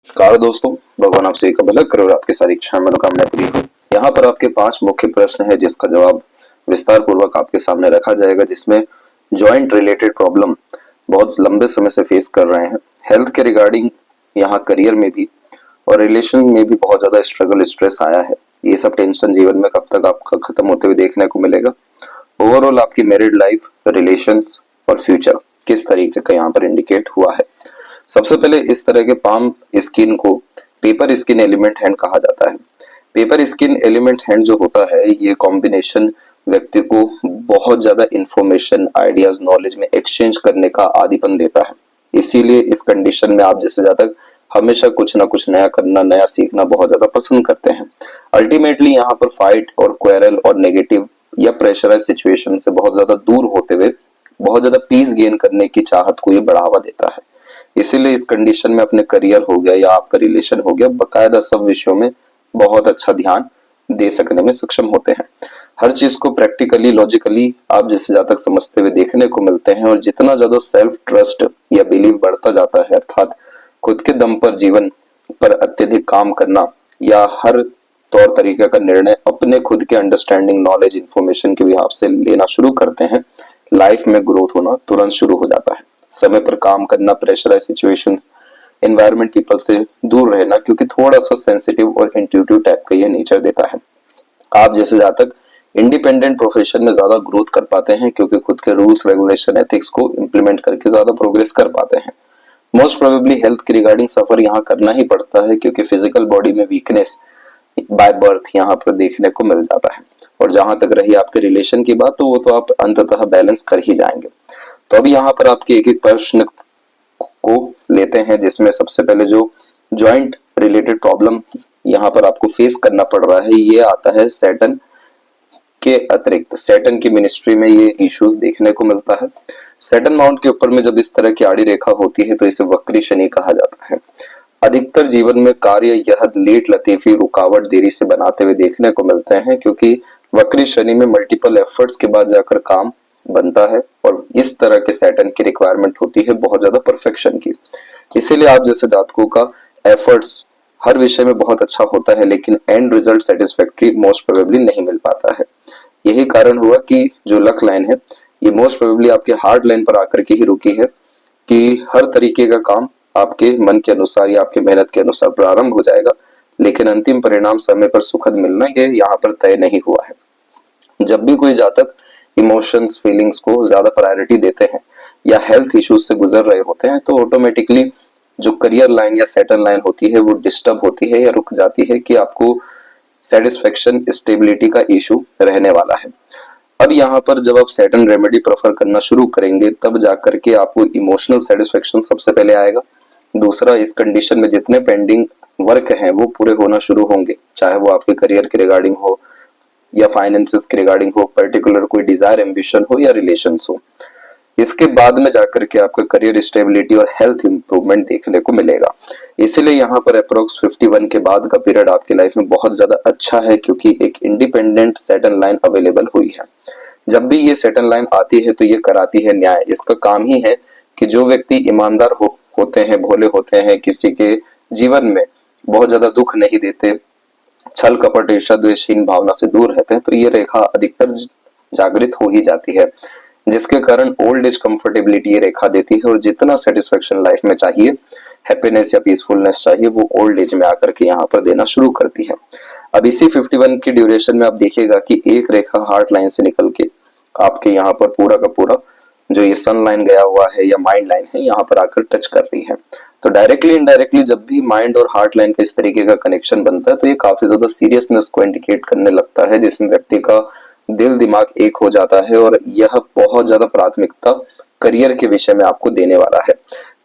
नमस्कार दोस्तों, भगवान आपसे एक भला करे और आपकी सारी इच्छाएं मनोकामनाएं पूरी हो। यहाँ पर आपके 5 मुख्य प्रश्न है जिसका जवाब विस्तार पूर्वक आपके सामने रखा जाएगा, जिसमें जॉइंट रिलेटेड प्रॉब्लम बहुत लंबे समय से फेस कर रहे हैं, हेल्थ के रिगार्डिंग, यहाँ करियर में भी और रिलेशन में भी बहुत ज्यादा स्ट्रगल स्ट्रेस आया है। ये सब टेंशन जीवन में कब तक आपका खत्म होते हुए देखने को मिलेगा। ओवरऑल आपकी मैरिड लाइफ, रिलेशंस और फ्यूचर किस तरीके का यहाँ पर इंडिकेट हुआ है। सबसे पहले इस तरह के पाम स्किन को पेपर स्किन एलिमेंट हैंड कहा जाता है। पेपर स्किन एलिमेंट हैंड जो होता है, ये कॉम्बिनेशन व्यक्ति को बहुत ज्यादा इंफॉर्मेशन, आइडियाज, नॉलेज में एक्सचेंज करने का आदीपन देता है। इसीलिए इस कंडीशन में आप जैसे ज्यादा हमेशा कुछ ना कुछ नया करना, नया सीखना बहुत ज्यादा पसंद करते हैं। अल्टीमेटली यहाँ पर फाइट और क्वेरल और नेगेटिव या प्रेशराइज सिचुएशन से बहुत ज्यादा दूर होते हुए बहुत ज्यादा पीस गेन करने की चाहत को ये बढ़ावा देता है। इसीलिए इस कंडीशन में अपने करियर हो गया या आपका रिलेशन हो गया, बकायदा सब विषयों में बहुत अच्छा ध्यान दे सकने में सक्षम होते हैं। हर चीज को प्रैक्टिकली, लॉजिकली आप जिससे ज्यादा तक समझते हुए देखने को मिलते हैं, और जितना ज्यादा सेल्फ ट्रस्ट या बिलीव बढ़ता जाता है, अर्थात खुद के दम पर जीवन पर अत्यधिक काम करना या हर तौर तरीके का निर्णय अपने खुद के अंडरस्टैंडिंग, नॉलेज, इंफॉर्मेशन के हिसाब से लेना शुरू करते हैं, लाइफ में ग्रोथ होना तुरंत शुरू हो जाता है। समय पर काम करना, प्रेशराइज सिचुएशंस, एनवायरमेंट, पीपल से दूर रहना, क्योंकि थोड़ा सा सेंसिटिव और इंट्यूटिव टाइप का ये नेचर देता है। आप जैसे जहाँ तक इंडिपेंडेंट प्रोफेशन में ज्यादा ग्रोथ कर पाते हैं, क्योंकि खुद के रूल्स, रेगुलेशन, एथिक्स को इम्प्लीमेंट करके ज्यादा प्रोग्रेस कर पाते हैं। मोस्ट प्रोबेबली हेल्थ के रिगार्डिंग सफर यहाँ करना ही पड़ता है, क्योंकि फिजिकल बॉडी में वीकनेस बाय बर्थ यहाँ पर देखने को मिल जाता है। और जहां तक रही आपके रिलेशन की बात, तो वो तो आप अंततः बैलेंस कर ही जाएंगे। तो अभी यहाँ पर आपके एक एक प्रश्न को लेते हैं, जिसमें सबसे पहले जो जॉइंट रिलेटेड प्रॉब्लम यहाँ पर आपको फेस करना पड़ रहा है, ये आता है सैटर्न के अतिरिक्त। सैटर्न की मिनिस्ट्री में ये इश्यूज देखने को मिलता है। सैटर्न माउंट के ऊपर में जब इस तरह की आड़ी रेखा होती है तो इसे वक्री शनि कहा जाता है। अधिकतर जीवन में कार्य यह लेट लतीफी, रुकावट, देरी से बनाते हुए देखने को मिलते हैं, क्योंकि वक्री शनि में मल्टीपल एफर्ट्स के बाद जाकर काम बनता है, और इस तरह के सैटर्न की रिक्वायरमेंट होती है बहुत ज्यादा परफेक्शन की। इसीलिए आप जैसे जातकों का एफर्ट्स हर विषय में बहुत अच्छा होता है, लेकिन and result satisfactory most probably नहीं मिल पाता है। यही कारण हुआ कि जो लक लाइन है, ये मोस्ट प्रोबेबली आपके हार्ट लाइन पर आकर के ही रुकी है, कि हर तरीके का काम आपके मन के अनुसार या आपके मेहनत के अनुसार प्रारंभ हो जाएगा, लेकिन अंतिम परिणाम समय पर सुखद मिलना ये यहाँ पर तय नहीं हुआ है। जब भी कोई जातक इमोशंस, फीलिंग्स को ज्यादा प्रायोरिटी देते हैं या हेल्थ इश्यूज से गुजर रहे होते हैं, तो ऑटोमेटिकली जो करियर लाइन या सेटल लाइन होती है वो डिस्टर्ब होती है या रुक जाती है, कि आपको सेटिस्फेक्शन, स्टेबिलिटी का इशू रहने वाला है। अब यहाँ पर जब आप सैटर्न रेमेडी प्रेफर करना शुरू करेंगे, तब जाकर के आपको इमोशनल सेटिस्फेक्शन सबसे पहले आएगा। दूसरा, इस कंडीशन में जितने पेंडिंग वर्क हैं वो पूरे होना शुरू होंगे, चाहे वो आपके करियर के रिगार्डिंग हो या फाइनेंसेस के रिगार्डिंग हो, पर्टिकुलर कोई डिजायर, एम्बिशन हो या रिलेशंस हो। इसके बाद में जाकर के आपका करियर स्टेबिलिटी और हेल्थ इंप्रूवमेंट देखने को मिलेगा। इसीलिए यहाँ पर अप्रोक्स 51 के बाद का पीरियड आपकी लाइफ में बहुत ज्यादा अच्छा है, क्योंकि एक इंडिपेंडेंट सैटर्न लाइन अवेलेबल हुई है। जब भी ये सैटर्न लाइन आती है तो ये कराती है न्याय। इसका काम ही है कि जो व्यक्ति ईमानदार होते हैं, भोले होते हैं, किसी के जीवन में बहुत ज्यादा दुख नहीं देते, छल कपट, ईर्ष्या, द्वेषहीन भावना से दूर रहते हैं, तो ये रेखा अधिकतर जागृत हो ही जाती है, जिसके कारण ओल्ड एज कंफर्टेबिलिटी ये रेखा देती है। और जितना सेटिस्फेक्शन लाइफ में चाहिए, हैप्पीनेस या पीसफुलनेस चाहिए, वो ओल्ड एज में आकर के यहाँ पर देना शुरू करती है। अब इसी 51 की ड्यूरेशन में आप देखिएगा कि एक रेखा हार्ट लाइन से निकल के आपके यहाँ पर पूरा का पूरा जो ये सन लाइन गया हुआ है या माइंड लाइन है, यहाँ पर आकर टच कर रही है। तो डायरेक्टली इनडायरेक्टली जब भी माइंड और हार्ट लाइन का इस तरीके का कनेक्शन बनता है, तो ये काफी ज्यादा सीरियसनेस को इंडिकेट करने लगता है, जिसमें व्यक्ति का दिल दिमाग एक हो जाता है, और यह बहुत ज्यादा प्राथमिकता करियर के विषय में आपको देने वाला है।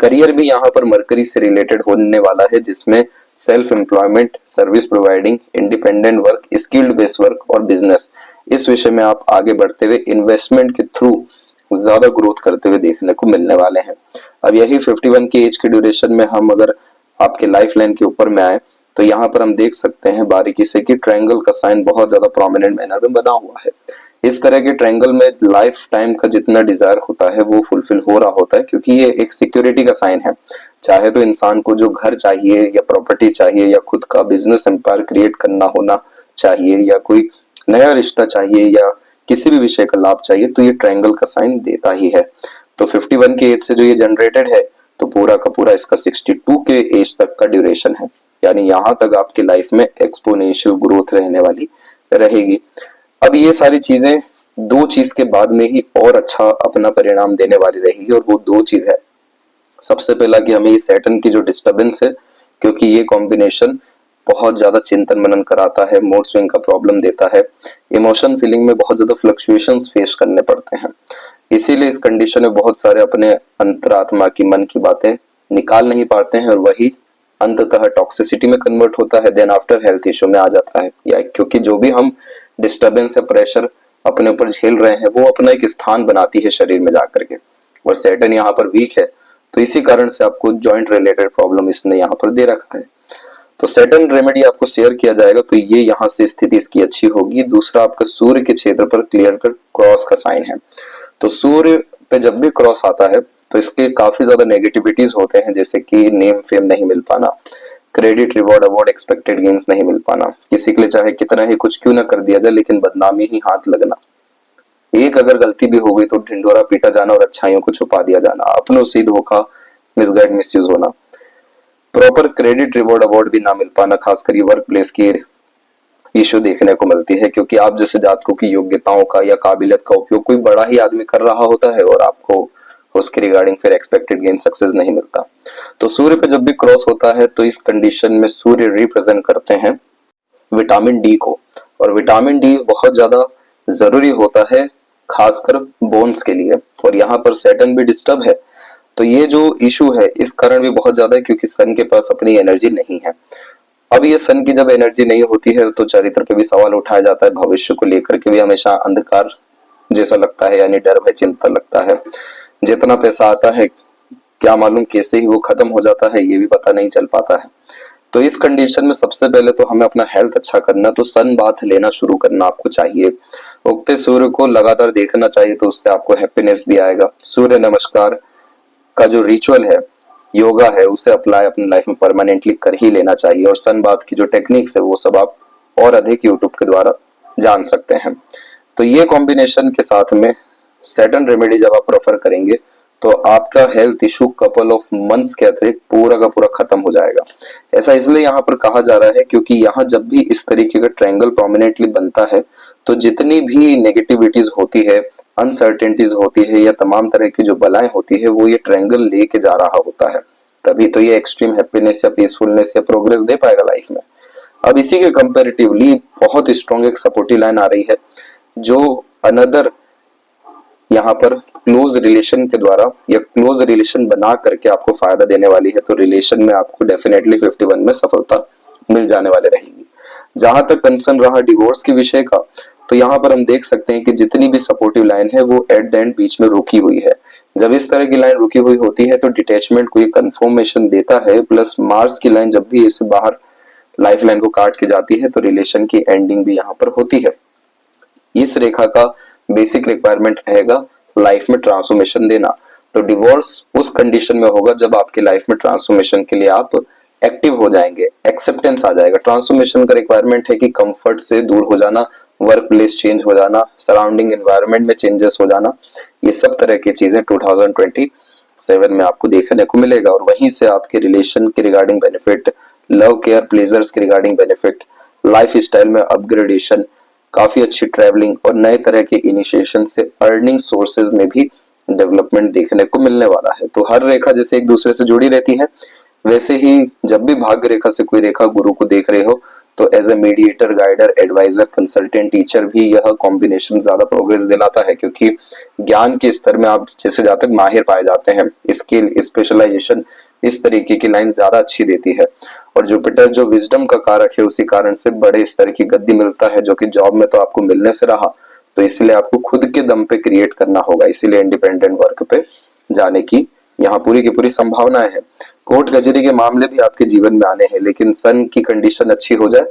करियर भी यहाँ पर मरकरी से रिलेटेड होने वाला है, जिसमें self employment, service providing, independent work, skilled based work और बिजनेस, इस विषय में आप आगे बढ़ते हुए इन्वेस्टमेंट के थ्रू ज्यादा ग्रोथ करते हुए देखने को मिलने वाले हैं। अब यही 51 की एज के ड्यूरेशन में हम अगर आपके लाइफ लाइन के ऊपर में आए, तो यहाँ पर हम देख सकते हैं बारीकी से कि ट्रायंगल का साइन बहुत ज्यादा प्रोमिनेंट मैनर में बना हुआ है। इस तरह के ट्रायंगल में लाइफ टाइम का जितना डिजायर होता है वो फुलफिल हो रहा होता है, क्योंकि ये एक सिक्योरिटी का साइन है। चाहे तो इंसान को जो घर चाहिए या प्रॉपर्टी चाहिए या खुद का बिजनेस एम्पायर क्रिएट करना होना चाहिए या कोई नया रिश्ता चाहिए या किसी भी विषय का लाभ चाहिए, तो ये ट्रायंगल का साइन देता ही है। तो 51 के एज से जो ये जनरेटेड है, तो पूरा का पूरा इसका 62 के एज तक का ड्यूरेशन है, यानी यहाँ तक आपकी लाइफ में एक्सपोनेंशियल ग्रोथ रहने वाली रहेगी। अब ये सारी चीजें दो चीज के बाद में ही और अच्छा अपना परिणाम देने वाली रहेगी, और वो दो चीज है, सबसे पहला कि हमें ये सैटर्न की जो डिस्टर्बेंस है, क्योंकि ये कॉम्बिनेशन बहुत ज्यादा चिंतन मनन कराता है, मूड स्विंग का प्रॉब्लम देता है, इमोशन फीलिंग में बहुत ज्यादा फ्लक्चुएशंस फेस करने पड़ते हैं। इसीलिए इस कंडीशन में बहुत सारे अपने अंतरात्मा की मन की बातें निकाल नहीं पाते हैं, और वही अंततः टॉक्सिसिटी में कन्वर्ट होता है, देन आफ्टर हेल्थ इशू में आ जाता है। या क्योंकि जो भी हम डिस्टर्बेंस या प्रेशर अपने ऊपर झेल रहे हैं, वो अपना एक स्थान बनाती है शरीर में जाकर के, और सैटर्न यहाँ पर वीक है, तो इसी कारण से आपको जॉइंट रिलेटेड प्रॉब्लम इसने यहाँ पर दे रखा है। तो सैटर्न रेमेडी आपको शेयर किया जाएगा, तो ये यहाँ से स्थिति इसकी अच्छी होगी। दूसरा, आपका सूर्य के क्षेत्र पर क्लियर कर क्रॉस का साइन है, तो सूर्य पे जब भी क्रॉस आता है तो इसके काफी ज्यादा नेगेटिविटीज होते हैं, जैसे कि नेम फेम नहीं मिल पाना, credit reward award expected gains नहीं मिल पाना, किसी के लिए चाहे कितना ही कुछ क्यों ना कर दिया जाए लेकिन बदनामी ही हाथ लगना, एक अगर गलती भी हो गई तो ढिंढोरा पीटा जाना और अच्छाइयों को छुपा दिया जाना, अपनों से धोखा, मिसगाइड, मिसयूज होना, प्रॉपर क्रेडिट रिवॉर्ड अवार्ड भी ना मिल पाना, खासकर ये वर्क प्लेस की इश्यू देखने को मिलती है, क्योंकि आप जैसे जातकों की योग्यताओं का या काबिलियत का उपयोग कोई बड़ा ही आदमी कर रहा होता है और आपको उसके रिगार्डिंग फिर एक्सपेक्टेड गेन सक्सेस नहीं मिलता। तो सूर्य पे जब भी क्रॉस होता है तो इस कंडीशन में सूर्य रिप्रेजेंट करते हैं विटामिन डी को, और विटामिन डी बहुत ज्यादा जरूरी होता है खासकर बोन्स के लिए, और यहाँ पर सैटर्न भी डिस्टर्ब है, तो ये जो इशू है इस कारण भी बहुत ज्यादा है, क्योंकि सन के पास अपनी एनर्जी नहीं है। अब ये सन की जब एनर्जी नहीं होती है तो चरित्र पे भी सवाल उठाया जाता है, भविष्य को लेकर के भी हमेशा अंधकार जैसा लगता है, यानी डर भय चिंता लगता है, जितना पैसा आता है क्या मालूम कैसे ही वो खत्म हो जाता है, ये भी पता नहीं चल पाता है। तो इस कंडीशन में सबसे पहले तो हमें अपना हेल्थ अच्छा करना, तो सन बाथ लेना शुरू करना आपको चाहिए, उगते सूर्य को लगातार देखना चाहिए, तो उससे आपको हैप्पीनेस भी आएगा। सूर्य नमस्कार का जो रिचुअल है, योगा है, उसे अप्लाई अपनी लाइफ में परमानेंटली कर ही लेना चाहिए, और सन बाथ की जो टेक्निक्स है वो सब आप और अधिक यूट्यूब के द्वारा जान सकते हैं। तो ये कॉम्बिनेशन के साथ में सैटर्न रेमेडी जब आप प्रेफर करेंगे तो आपका health issue couple of months के अतिरिक्त पूरा का पूरा खत्म हो जाएगा। ऐसा इसलिए यहाँ पर कहा जा रहा है क्योंकि यहाँ जब भी इस तरीके का ट्रायंगल प्रोमिनेंटली बनता है तो जितनी भी नेगेटिविटीज होती है, अनसर्टेनिटीज होती है, या तमाम तरह की जो बलाएं होती है वो ये ट्रायंगल लेके जा रहा होता है, तभी तो ये एक्सट्रीम हैप्पीनेस या पीसफुलनेस या प्रोग्रेस दे पाएगा लाइफ में। अब इसी के कंपेरेटिवली बहुत स्ट्रॉन्ग एक सपोर्टिव लाइन आ रही है जो अनदर यहाँ पर क्लोज रिलेशन के द्वारा या क्लोज रिलेशन बना करके आपको फायदा देने वाली है, तो रिलेशन में आपको डेफिनेटली 51 में सफलता मिल जाने वाले रहेगी। जहां तक कंसर्न रहा डिवोर्स के विषय का, तो यहाँ पर हम देख सकते हैं कि जितनी भी सपोर्टिव लाइन है वो एट द एंड बीच में रुकी हुई है। जब इस तरह की लाइन रुकी हुई होती है तो डिटैचमेंट को ये कंफर्मेशन देता है, प्लस मार्स की लाइन जब भी इसे बाहर लाइफ लाइन को काट के जाती है तो रिलेशन की एंडिंग भी यहाँ पर होती है। इस रेखा का बेसिक रिक्वायरमेंट रहेगा लाइफ में ट्रांसफॉर्मेशन देना, तो डिवोर्स उस कंडीशन में होगा जब आपके लाइफ में ट्रांसफॉर्मेशन के लिए आप एक्टिव हो जाएंगे, एक्सेप्टेंस आ जाएगा। ट्रांसफॉर्मेशन का रिक्वायरमेंट है कि कंफर्ट से दूर हो जाना, वर्क प्लेस चेंज हो जाना, सराउंडिंग एनवायरनमेंट में चेंजेस हो जाना, ये सब तरह की चीजें 2027 में आपको देखने को मिलेगा। और वहीं से आपके रिलेशन के regarding benefit, love care pleasures के रिगार्डिंग बेनिफिट, लाइफ स्टाइल में अपग्रेडेशन, काफी अच्छी ट्रैवलिंग और नए तरह के इनिशिएशन से अर्निंग सोर्सेज में भी डेवलपमेंट देखने को मिलने वाला है। तो हर रेखा जैसे एक दूसरे से जुड़ी रहती है, वैसे ही जब भी भाग्य रेखा से कोई रेखा गुरु को देख रहे हो तो as a mediator, guider, adviser, consultant, teacher भी यह कॉम्बिनेशन ज्यादा प्रोग्रेस दिलाता है, क्योंकि ज्ञान के स्तर में आप जैसे जहाँ तक माहिर पाए जाते हैं, स्किल, स्पेशलाइजेशन, इस तरीके की लाइन ज्यादा अच्छी देती है। और जुपिटर जो विजडम का कारक है उसी कारण से बड़े स्तर की गद्दी मिलता है, जो कि जॉब में तो आपको मिलने से रहा, तो इसलिए आपको खुद के दम पे क्रिएट करना होगा, इसीलिए इंडिपेंडेंट वर्क पे जाने की यहाँ पूरी की पूरी संभावनाएं है। कोर्ट कचहरी के मामले भी आपके जीवन में आने हैं, लेकिन सन की कंडीशन अच्छी हो जाए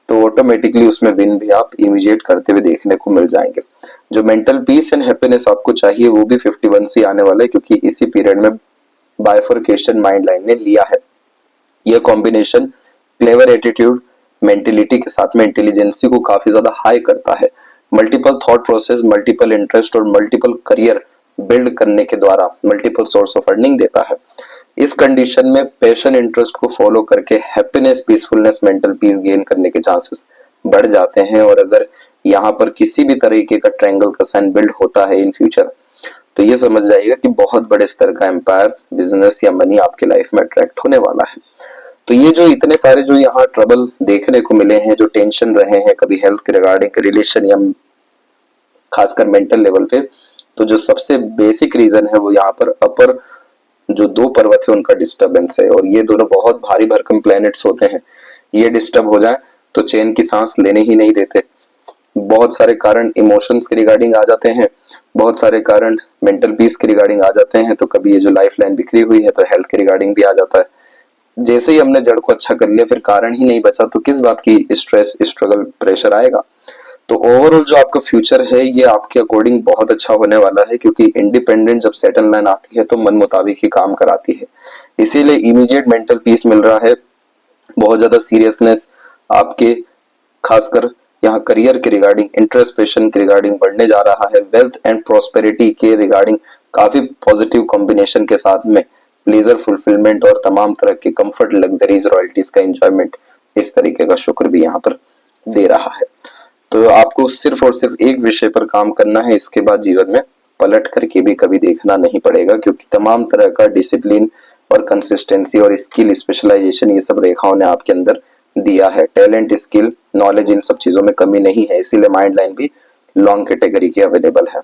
तो ऑटोमेटिकली उसमें विन भी आप इमीडिएट करते हुए देखने को मिल जाएंगे। जो मेंटल पीस एंड हैप्पीनेस आपको चाहिए वो भी 51 से आने वाला है, क्योंकि इसी पीरियड में बाइफरकेशन माइंड लाइन ने लिया है। यह कॉम्बिनेशन क्लेवर एटीट्यूड, मेंटेलिटी के साथ में इंटेलिजेंसी को काफी ज्यादा हाई करता है। Multiple thought process, multiple interest और मल्टीपल करियर बिल्ड करने के द्वारा मल्टीपल सोर्स ऑफ अर्निंग देता है। इस कंडीशन में पैशन इंटरेस्ट को फॉलो करके happiness, peacefulness, mental peace gain करने के चांसेस बढ़ जाते हैं। और अगर यहाँ पर किसी भी तरीके का ट्रायंगल का साइन बिल्ड होता है इन फ्यूचर, तो ये समझ जाइएगा कि बहुत बड़े स्तर का एम्पायर, बिजनेस या मनी आपके लाइफ में अट्रैक्ट होने वाला है। तो ये जो इतने सारे जो यहाँ ट्रबल देखने को मिले हैं, जो टेंशन रहे हैं कभी हेल्थ के रिगार्डिंग, रिलेशन या खासकर मेंटल लेवल पे, तो जो सबसे बेसिक रीजन है वो यहाँ पर अपर जो दो पर्वत है उनका डिस्टर्बेंस है। और ये दोनों बहुत भारी भरकम प्लैनेट्स होते हैं, ये डिस्टर्ब हो जाए तो चैन की सांस लेने ही नहीं देते। बहुत सारे कारण इमोशंस के रिगार्डिंग आ जाते हैं, बहुत सारे कारण मेंटल पीस के रिगार्डिंग आ जाते हैं। तो कभी ये जो लाइफ लाइन बिखरी हुई है तो हेल्थ के रिगार्डिंग भी आ जाता है। जैसे ही हमने जड़ को अच्छा कर लिया, फिर कारण ही नहीं बचा, तो किस बात की स्ट्रेस, स्ट्रगल, प्रेशर आएगा। तो ओवरऑल जो आपका फ्यूचर है ये आपके अकॉर्डिंग बहुत अच्छा होने वाला है, क्योंकि इंडिपेंडेंट जब सेटल लाइन आती है तो मन मुताबिक ही काम कराती है। इसीलिए इमीडिएट मेंटल पीस मिल रहा है, बहुत ज्यादा सीरियसनेस आपके खासकर यहाँ करियर के रिगार्डिंग, इंट्रोस्पेक्शन के रिगार्डिंग बढ़ने जा रहा है। वेल्थ एंड प्रोस्पेरिटी के रिगार्डिंग काफी पॉजिटिव कॉम्बिनेशन के साथ में प्लेजर, फुलफिलमेंट और तमाम तरह के कंफर्ट, लग्जरीज, रॉयल्टीज का एंजॉयमेंट, इस तरीके का शुक्र भी यहाँ पर दे रहा है। तो आपको सिर्फ और सिर्फ एक विषय पर काम करना है, इसके बाद जीवन में पलट करके भी कभी देखना नहीं पड़ेगा, क्योंकि तमाम तरह का डिसिप्लिन और कंसिस्टेंसी और स्किल, स्पेशलाइजेशन, ये सब रेखाओं ने आपके अंदर दिया है। टैलेंट, स्किल, नॉलेज, इन सब चीजों में कमी नहीं है, इसीलिए माइंड लाइन भी लॉन्ग कैटेगरी की अवेलेबल है।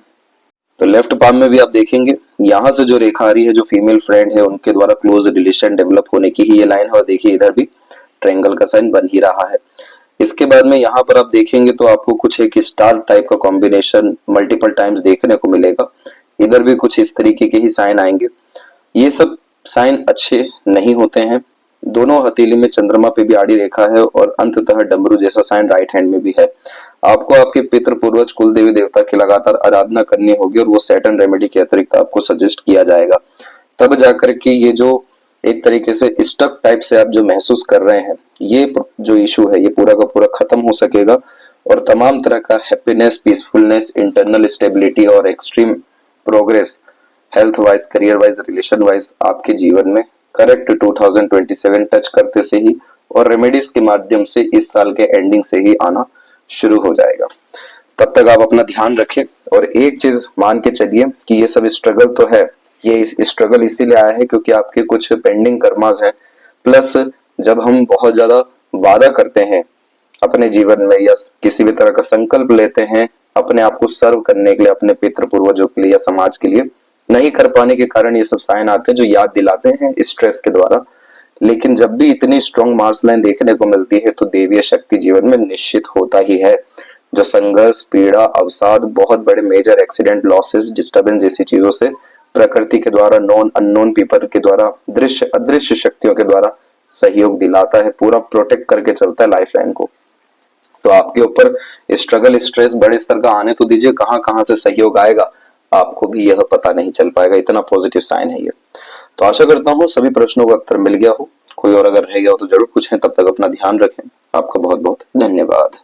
तो लेफ्ट पाम में भी आप देखेंगे यहाँ से जो रेखा आ रही है, जो फीमेल फ्रेंड है उनके द्वारा क्लोज रिलेशन डेवलप होने की ही ये लाइन है। और देखिए इधर भी ट्रायंगल का साइन बन ही रहा है। इसके बाद में यहाँ पर आप देखेंगे तो आपको कुछ एक स्टार टाइप का कॉम्बिनेशन मल्टीपल टाइम्स देखने को मिलेगा। इधर भी कुछ इस तरीके के ही साइन आएंगे। ये सब साइन अच्छे नहीं होते हैं। दोनों हथेली में चंद्रमा पे भी आड़ी रेखा है और अंततः डमरू जैसा साइन राइट हैंड में भी है। आपको आपके पितृ, पूर्वज, कुल देवी देवता की लगातार आराधना करनी होगी, और वो सैटर्न रेमेडी के अतिरिक्त आपको सजेस्ट किया जाएगा। तब जाकर के ये जो एक तरीके से स्टक टाइप से आप जो महसूस कर रहे हैं, ये जो इशू है ये पूरा का पूरा खत्म हो सकेगा। और तमाम तरह का हैप्पीनेस, पीसफुलनेस, इंटरनल स्टेबिलिटी और extreme progress health wise, career wise, relation wise आपके जीवन में करेक्ट 2027 टच करते से ही और रेमेडीज के माध्यम से इस साल के एंडिंग से ही आना शुरू हो जाएगा। तब तक आप अपना ध्यान रखें और एक चीज मान के चलिए कि ये सब स्ट्रगल तो है, ये स्ट्रगल इसीलिए आया है क्योंकि आपके कुछ पेंडिंग कर्मास हैं। प्लस जब हम बहुत ज्यादा वादा करते हैं अपने जीवन में या किसी भी तरह का संकल्प लेते हैं अपने आप को सर्व करने के लिए, अपने पितृ पूर्वजों के लिए या समाज के लिए, नहीं कर पाने के कारण ये सब साइन आते हैं जो याद दिलाते हैं स्ट्रेस के द्वारा। लेकिन जब भी इतनी स्ट्रॉन्ग मार्स लाइन देखने को मिलती है तो देवीय शक्ति जीवन में निश्चित होता ही है। जो संघर्ष, पीड़ा, अवसाद, बहुत बड़े मेजर एक्सीडेंट, लॉसेस, डिस्टर्बेंस जैसी चीजों से प्रकृति के द्वारा, नॉन अननोन पीपल के द्वारा, दृश्य अदृश्य शक्तियों के द्वारा सहयोग दिलाता है, पूरा प्रोटेक्ट करके चलता है लाइफ लाइन को। तो आपके ऊपर स्ट्रगल, स्ट्रेस बड़े स्तर का आने तो दीजिए, कहां कहां से सहयोग आएगा आपको भी यह पता नहीं चल पाएगा, इतना पॉजिटिव साइन है ये। तो आशा करता हूँ सभी प्रश्नों का उत्तर मिल गया हो। कोई और अगर रह गया हो तो जरूर पूछें। तब तक अपना ध्यान रखें। आपका बहुत बहुत धन्यवाद।